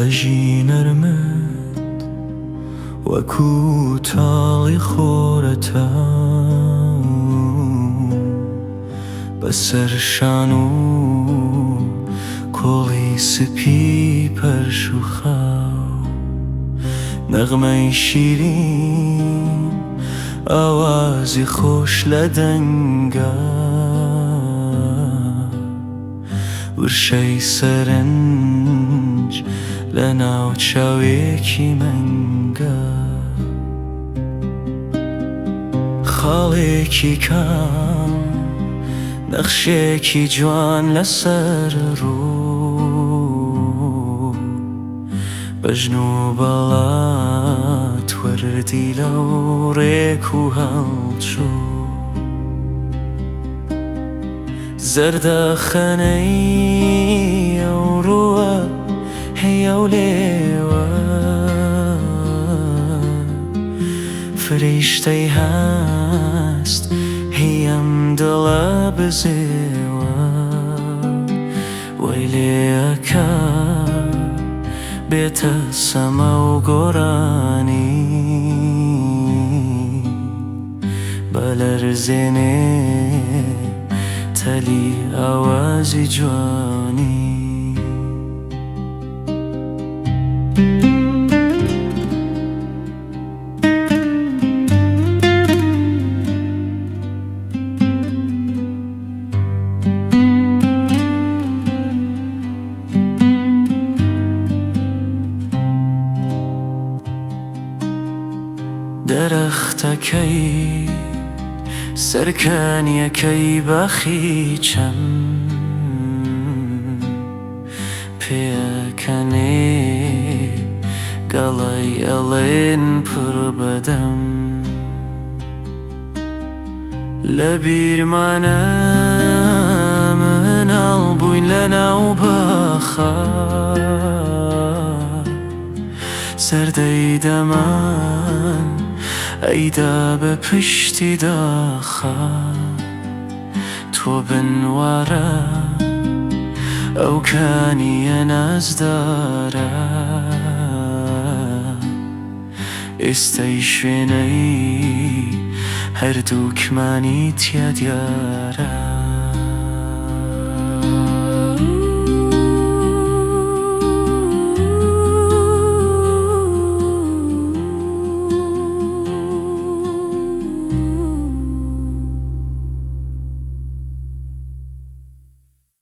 ڕەژی نەرمت وەکو تاڵی خۆرەتە بەسەر شان و کۆڵی سپی پەرش و خاو نەغمەی شیرین ئاوازی خۆش لە دەنگە ورشەی سەرنج لە ناو چاوێکی مەنگە خاڵێکی کام نەخشێکی جوان لەسەر ڕوو بەژن و بەڵات وەردی لەو ڕێک و هەڵچوو زەردەخەنەی ئەو ڕووە هەیە و لێوە فریشتەی هەست هەیەم دڵە بزێوە وەی لێەکە بێتە سەمە و گۆڕانی بەلەرزێنێ تەلی ئاوازی جوانی دەرەختەکەی سەرکانیەکەی بەخیچەم پێکەنێ گەڵای ئەڵێن پڕ بەدەم لە بیرمانە مناڵ بووین لەناو بەخە سەردەی دەمان ئەیدا بە پشتی داخە تۆ بنوارە ئەو کانیە نازدارە ئێستەی شوێنەی هەردووکمانی تیا دیارە